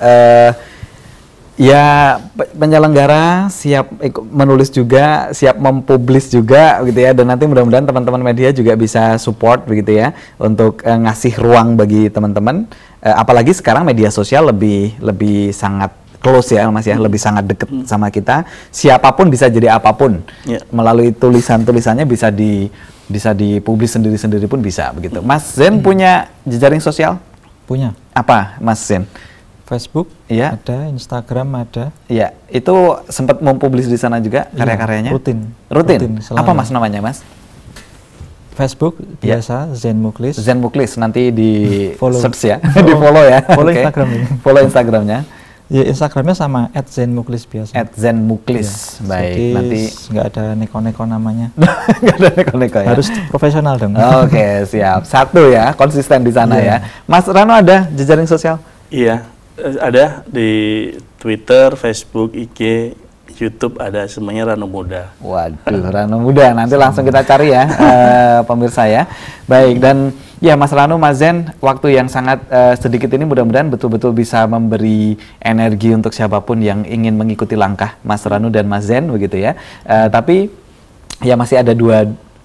Speaker 1: penyelenggara siap menulis juga, siap mempublis juga gitu ya, dan nanti mudah-mudahan teman-teman media juga bisa support begitu ya untuk ngasih ruang bagi teman-teman, apalagi sekarang media sosial lebih sangat close ya, Mas ya, lebih sangat deket sama kita, siapapun bisa jadi apapun, melalui tulisannya bisa dipublis sendiri pun bisa begitu. Mas Zen punya jejaring sosial?
Speaker 3: Punya.
Speaker 1: Apa, Mas Zen?
Speaker 3: Facebook, ada, Instagram ada.
Speaker 1: Iya, itu sempat mempublis di sana juga karya-karyanya?
Speaker 3: Rutin.
Speaker 1: Apa Mas namanya, Mas?
Speaker 3: Facebook biasa, Zen Muklis.
Speaker 1: Zen Muklis, nanti di search ya, di follow ya.
Speaker 3: Follow Instagram ini.
Speaker 1: Follow Instagramnya.
Speaker 3: Ya, Instagramnya sama @zenmuklis biasa.
Speaker 1: @zenmuklis. Baik, nanti
Speaker 3: nggak ada neko-neko namanya.
Speaker 1: Nggak ada neko-neko ya.
Speaker 3: Harus profesional dong.
Speaker 1: Oke, siap. Satu ya, konsisten di sana ya. Mas Rano ada jejaring sosial?
Speaker 2: Iya. Ada di Twitter, Facebook, IG, YouTube, ada semuanya Rano Muda.
Speaker 1: Waduh, Rano Muda. Nanti langsung kita cari ya, pemirsa ya. Baik, dan ya Mas Rano, Mas Zen, waktu yang sangat sedikit ini mudah-mudahan betul-betul bisa memberi energi untuk siapapun yang ingin mengikuti langkah Mas Rano dan Mas Zen begitu ya. Tapi ya masih ada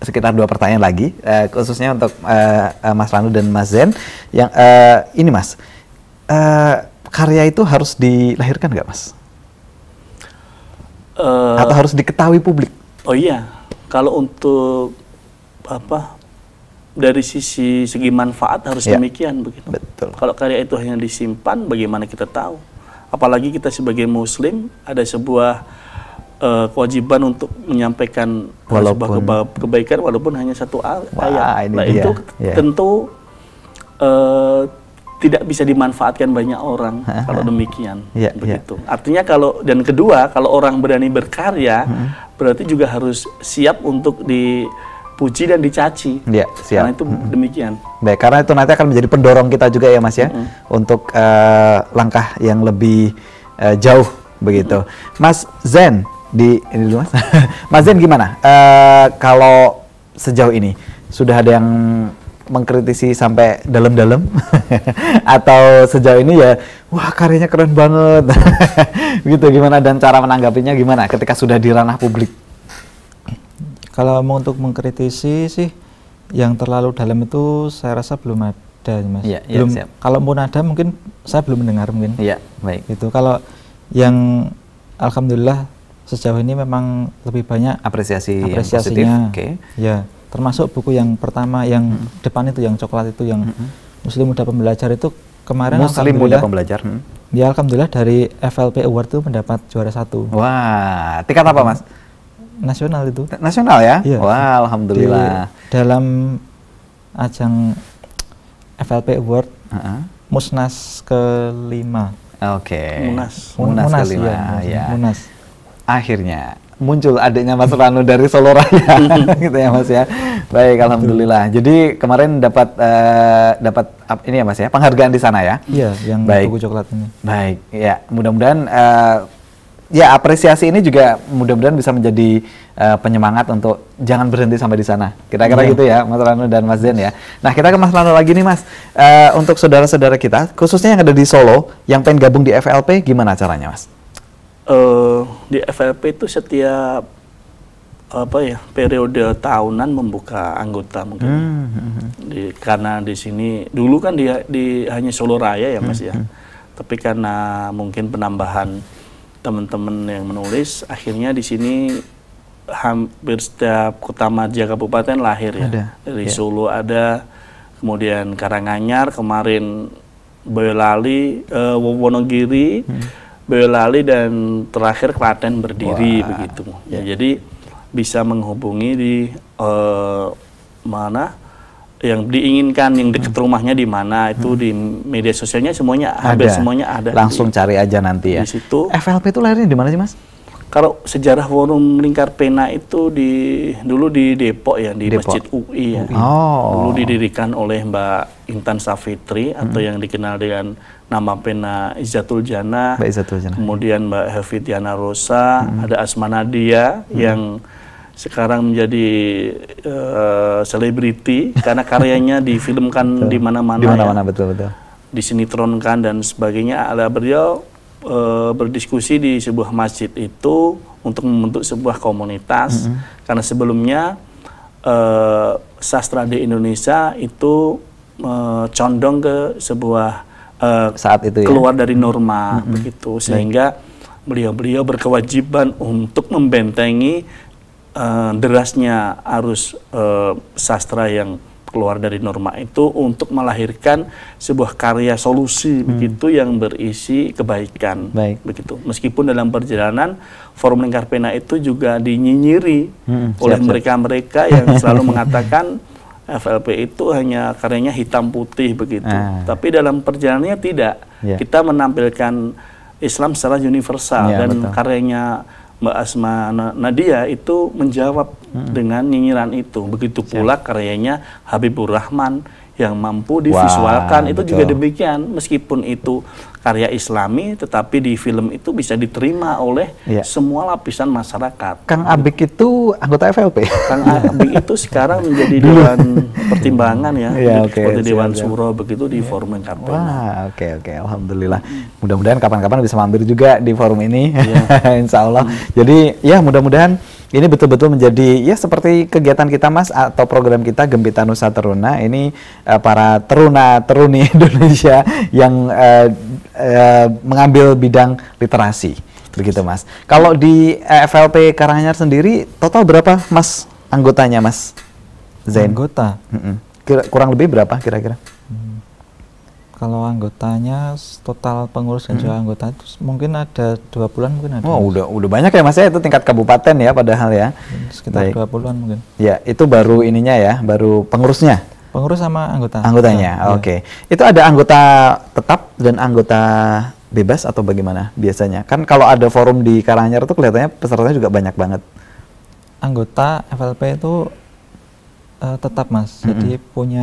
Speaker 1: sekitar dua pertanyaan lagi, khususnya untuk Mas Rano dan Mas Zen. Yang ini Mas, karya itu harus dilahirkan nggak, Mas? Atau harus diketahui publik?
Speaker 2: Oh iya, kalau untuk dari segi manfaat harus demikian begitu.
Speaker 1: Betul.
Speaker 2: Kalau karya itu hanya disimpan, bagaimana kita tahu? Apalagi kita sebagai Muslim ada sebuah kewajiban untuk menyampaikan sebuah kebaikan walaupun hanya satu ayat. Nah itu tentu tidak bisa dimanfaatkan banyak orang kalau demikian, begitu. Artinya dan kedua, kalau orang berani berkarya, berarti juga harus siap untuk dipuji dan dicaci.
Speaker 1: Siap.
Speaker 2: Karena itu demikian.
Speaker 1: Baik, karena itu nanti akan menjadi pendorong kita juga ya, Mas ya, untuk langkah yang lebih jauh begitu. Mas Zen, ini dulu Mas. Mas Zen gimana? Kalau sejauh ini sudah ada yang mengkritisi sampai dalam-dalam atau sejauh ini ya wah karyanya keren banget gitu, gimana, dan cara menanggapinya gimana ketika sudah di ranah publik?
Speaker 3: Kalau mau untuk mengkritisi sih yang terlalu dalam itu saya rasa belum ada, Mas. Belum. Kalau pun ada mungkin saya belum mendengar mungkin.
Speaker 1: Baik.
Speaker 3: Itu kalau yang alhamdulillah sejauh ini memang lebih banyak apresiasinya.
Speaker 1: Positif.
Speaker 3: Ya. Termasuk buku yang pertama yang depan itu, yang coklat itu, yang Muslim Muda Pembelajar itu kemarin
Speaker 1: Muslim Muda Pembelajar.
Speaker 3: Ya alhamdulillah dari FLP Award itu mendapat juara 1.
Speaker 1: Wah, tingkat apa Mas?
Speaker 3: Nasional itu.
Speaker 1: Nasional ya? Wah, alhamdulillah.
Speaker 3: Dalam ajang FLP Award Musnas ke-5.
Speaker 1: Oke.
Speaker 2: Munas
Speaker 1: ke-5
Speaker 3: ya. Munas.
Speaker 1: Akhirnya muncul adiknya Mas Ranu dari Solo Raya, gitu ya Mas ya. Baik, alhamdulillah. Jadi kemarin dapat ini ya Mas ya, penghargaan di sana ya?
Speaker 3: Iya, yang buku coklat ini.
Speaker 1: Baik, ya mudah-mudahan ya apresiasi ini juga mudah-mudahan bisa menjadi penyemangat untuk jangan berhenti sampai di sana. Kira-kira gitu ya Mas Ranu dan Mas Zen ya. Nah kita ke Mas Ranu lagi nih Mas. Untuk saudara-saudara kita, khususnya yang ada di Solo, yang pengen gabung di FLP, gimana caranya Mas?
Speaker 2: Di FLP itu setiap periode tahunan membuka anggota mungkin. Karena di sini dulu kan di hanya Solo Raya ya Mas ya. Tapi karena mungkin penambahan teman-teman yang menulis, akhirnya di sini hampir setiap kota madya kabupaten lahir ya. Dari Solo ada, kemudian Karanganyar, kemarin Boyolali, Wonogiri, Boyolali, dan terakhir Klaten berdiri begitu. Ya, jadi bisa menghubungi di mana yang diinginkan, yang dekat rumahnya di mana, itu di media sosialnya semuanya hampir semuanya ada.
Speaker 1: Langsung cari aja nanti ya.
Speaker 2: Di situ.
Speaker 1: FLP itu lahirnya di mana sih Mas?
Speaker 2: Kalau sejarah Forum Lingkar Pena itu dulu di Depok ya, di Depok. Masjid UI ya. Dulu didirikan oleh Mbak Intan Safitri atau yang dikenal dengan nama pena Izzatul Jannah. Kemudian Mbak Hefidiana Rosa, ada Asma Nadia yang sekarang menjadi selebriti karena karyanya difilmkan di mana-mana. Di mana-mana, betul-betul. Disinetronkan dan sebagainya. Ada beliau berdiskusi di sebuah masjid itu untuk membentuk sebuah komunitas karena sebelumnya sastra di Indonesia itu condong ke sebuah saat itu keluar dari norma begitu, sehingga beliau berkewajiban untuk membentengi derasnya arus sastra yang keluar dari norma itu untuk melahirkan sebuah karya solusi begitu yang berisi kebaikan. Begitu. Meskipun dalam perjalanan Forum Lingkar Pena itu juga dinyinyiri oleh mereka-mereka yang selalu mengatakan FLP itu hanya karyanya hitam putih begitu. Tapi dalam perjalanannya tidak. Kita menampilkan Islam secara universal dan karyanya Mbak Asma Nadia itu menjawab dengan nyinyiran itu. Begitu pula karyanya Habibur Rahman yang mampu divisualkan itu juga demikian. Meskipun itu karya Islami, tetapi di film itu bisa diterima oleh semua lapisan masyarakat.
Speaker 1: Kang Abik itu anggota FLP?
Speaker 2: Kang Abik itu sekarang menjadi Dewan Pertimbangan ya, seperti Dewan Suro begitu di Forum Lingkar Pena.
Speaker 1: Oke, alhamdulillah. Mudah-mudahan kapan-kapan bisa mampir juga di forum ini, insya Allah. Jadi ya mudah-mudahan ini betul-betul menjadi ya seperti kegiatan kita Mas atau program kita Gembita Nusa Teruna ini para teruna-teruni Indonesia yang mengambil bidang literasi, begitu Mas. Kalau di FLP Karanganyar sendiri total berapa Mas anggotanya Mas Zain?
Speaker 3: Anggota?
Speaker 1: Kurang lebih berapa kira-kira?
Speaker 3: Kalau anggotanya total pengurus dan juga anggota itu mungkin ada 20-an mungkin ada.
Speaker 1: Oh, udah banyak ya Mas ya, itu tingkat kabupaten ya padahal ya.
Speaker 3: Sekitar 20-an mungkin.
Speaker 1: Ya, itu baru ininya ya, baru pengurusnya.
Speaker 3: Pengurus sama anggota.
Speaker 1: Anggotanya. Oke. Itu ada anggota tetap dan anggota bebas atau bagaimana biasanya? Kan kalau ada forum di Karanganyar itu kelihatannya pesertanya juga banyak banget.
Speaker 3: Anggota FLP itu tetap Mas, jadi punya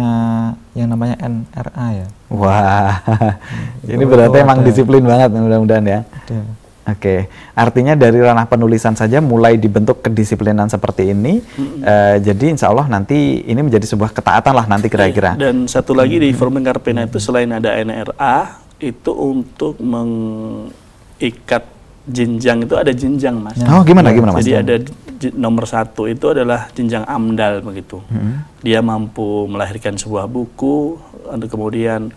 Speaker 3: yang namanya NRA ya.
Speaker 1: Wah, ini berarti emang disiplin banget mudah-mudahan ya. Oke, artinya dari ranah penulisan saja mulai dibentuk kedisiplinan seperti ini, jadi insya Allah nanti ini menjadi sebuah ketaatan lah nanti kira-kira.
Speaker 2: Dan satu lagi di Forum Lingkar Pena itu selain ada NRA, itu untuk mengikat jenjang itu ada jenjang Mas.
Speaker 1: Oh gimana Mas?
Speaker 2: Jadi ada nomor 1 itu adalah jenjang AMDAL begitu. Dia mampu melahirkan sebuah buku, kemudian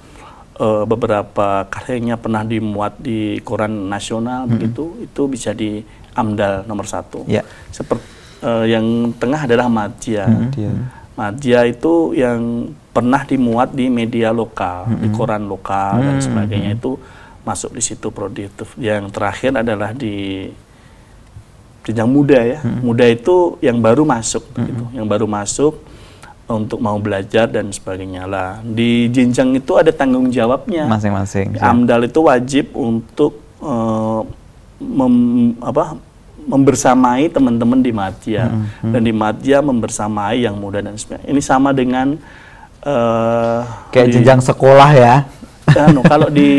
Speaker 2: beberapa karyanya pernah dimuat di koran nasional begitu, itu bisa di AMDAL nomor 1. Seperti yang tengah adalah Madya. Madya itu yang pernah dimuat di media lokal, di koran lokal dan sebagainya, itu masuk di situ produktif. Yang terakhir adalah di jenjang muda ya. Muda itu yang baru masuk gitu. Yang baru masuk untuk mau belajar dan sebagainya lah. Di jenjang itu ada tanggung jawabnya.
Speaker 1: Masing-masing.
Speaker 2: AMDAL itu wajib untuk membersamai teman-teman di Madya, dan di Madya membersamai yang muda dan sebagainya. Ini sama dengan
Speaker 1: kayak jenjang sekolah ya.
Speaker 2: Kalau di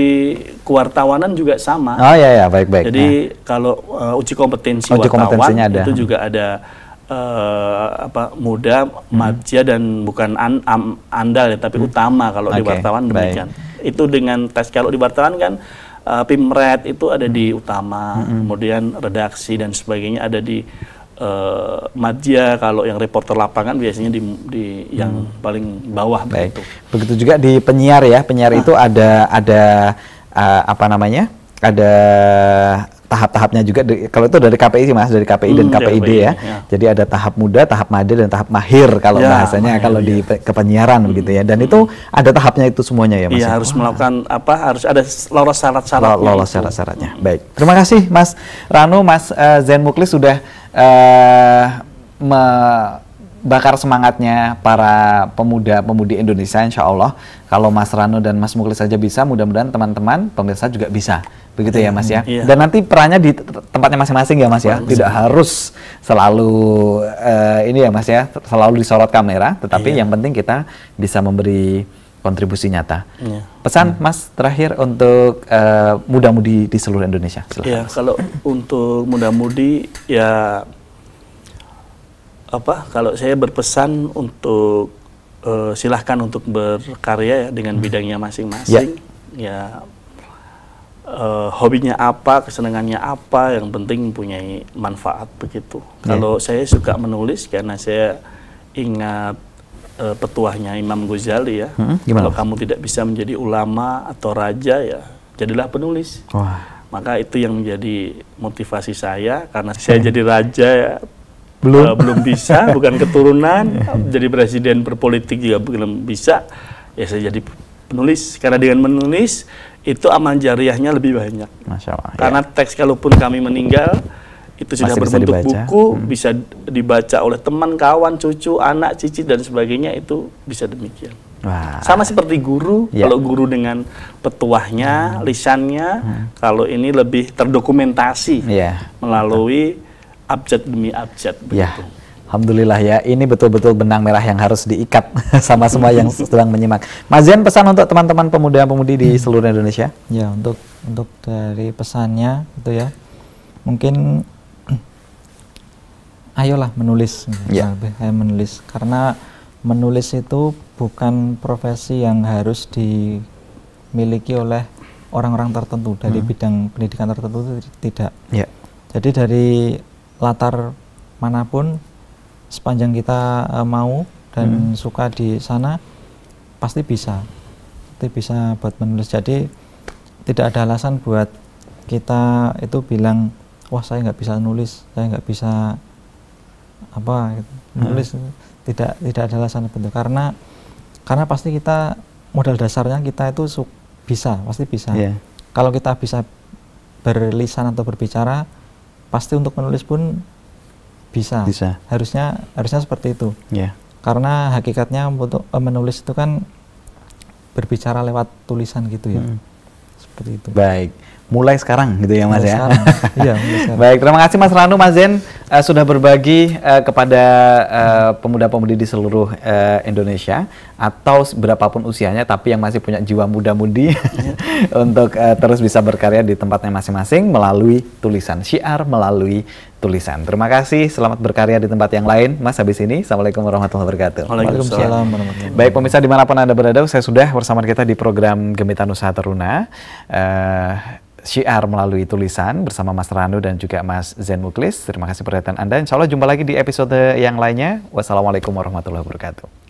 Speaker 2: kewartawanan juga sama.
Speaker 1: Oh ya, baik-baik.
Speaker 2: Jadi kalau uji kompetensi wartawan itu juga ada muda, Madya, dan bukan andal ya, tapi utama kalau di wartawan demikian. Itu dengan tes. Kalau di wartawan kan Pimret itu ada di utama, kemudian redaksi dan sebagainya ada di Madya. Kalau yang reporter lapangan biasanya di yang paling bawah.
Speaker 1: Baik. Begitu juga di penyiar ya. Penyiar itu ada apa namanya? Ada tahap-tahapnya juga. Kalau itu dari KPI sih Mas, dari KPI dan KPID ya. Jadi ada tahap muda, tahap made, dan tahap mahir kalau bahasanya kalau di kepenyiaran begitu ya. Dan itu ada tahapnya itu semuanya ya Mas.
Speaker 2: Iya, harus melakukan harus ada lolos syarat-syaratnya.
Speaker 1: Lolos syarat-syaratnya. Baik. Terima kasih Mas Ranu, Mas Zain Muklis sudah bakar semangatnya para pemuda-pemudi Indonesia. Insya Allah kalau Mas Ranu dan Mas Muklis saja bisa, mudah-mudahan teman-teman pemirsa juga bisa. Begitu ya Mas ya. Dan nanti perannya di tempatnya masing-masing ya Mas ya. Tidak harus selalu ini ya Mas ya, selalu disorot kamera, tetapi yang penting kita bisa memberi kontribusi nyata. Pesan Mas terakhir untuk muda-mudi di seluruh Indonesia.
Speaker 2: Iya, kalau untuk muda-mudi ya kalau saya berpesan untuk silahkan untuk berkarya ya dengan bidangnya masing-masing. Ya hobinya apa, kesenangannya apa, yang penting mempunyai manfaat begitu. Kalau saya suka menulis karena saya ingat petuahnya Imam Ghazali ya. Kalau kamu tidak bisa menjadi ulama atau raja ya jadilah penulis. Maka itu yang menjadi motivasi saya, karena saya jadi raja ya belum bisa, bukan keturunan, jadi presiden berpolitik juga belum bisa, ya saya jadi penulis. Karena dengan menulis itu amal jariahnya lebih banyak.
Speaker 1: Masya Allah,
Speaker 2: karena teks kalaupun kami meninggal itu sudah berbentuk buku, bisa dibaca oleh teman, kawan, cucu, anak, cicit dan sebagainya, itu bisa demikian. Sama seperti guru, kalau guru dengan petuahnya, lisannya, kalau ini lebih terdokumentasi melalui abjad demi abjad begitu.
Speaker 1: Alhamdulillah ya, ini betul-betul benang merah yang harus diikat sama semua yang sedang menyimak. Mas Zain, pesan untuk teman-teman pemuda-pemudi di seluruh Indonesia?
Speaker 3: Ya, untuk dari pesannya itu ya, mungkin ayolah menulis, menulis, karena menulis itu bukan profesi yang harus dimiliki oleh orang-orang tertentu dari bidang pendidikan tertentu, tidak. Jadi dari latar manapun, sepanjang kita mau dan suka di sana, pasti bisa buat menulis. Jadi tidak ada alasan buat kita itu bilang, wah saya nggak bisa nulis, saya nggak bisa nulis. Tidak ada alasan itu, karena pasti kita modal dasarnya kita itu pasti bisa. Kalau kita bisa berlisan atau berbicara, pasti untuk menulis pun bisa. Harusnya seperti itu. Karena hakikatnya untuk menulis itu kan berbicara lewat tulisan gitu ya. Seperti itu.
Speaker 1: Baik. Mulai sekarang gitu ya Mas ya.
Speaker 3: Iya,
Speaker 1: baik, terima kasih Mas Ranu, Mas Zain sudah berbagi kepada pemuda-pemudi di seluruh Indonesia atau berapapun usianya, tapi yang masih punya jiwa muda-mudi untuk terus bisa berkarya di tempatnya masing-masing melalui tulisan, syiar melalui tulisan. Terima kasih, selamat berkarya di tempat yang lain Mas habis ini. Assalamualaikum warahmatullahi wabarakatuh.
Speaker 3: Waalaikumsalam warahmatullahi wabarakatuh.
Speaker 1: Baik pemirsa dimanapun Anda berada, saya sudah bersama kita di program Gemitan Usaha Teruna, syiar melalui tulisan bersama Mas Ranu dan juga Mas Zain Muklis. Terima kasih perhatian Anda. Insya Allah jumpa lagi di episode yang lainnya. Wassalamualaikum warahmatullahi wabarakatuh.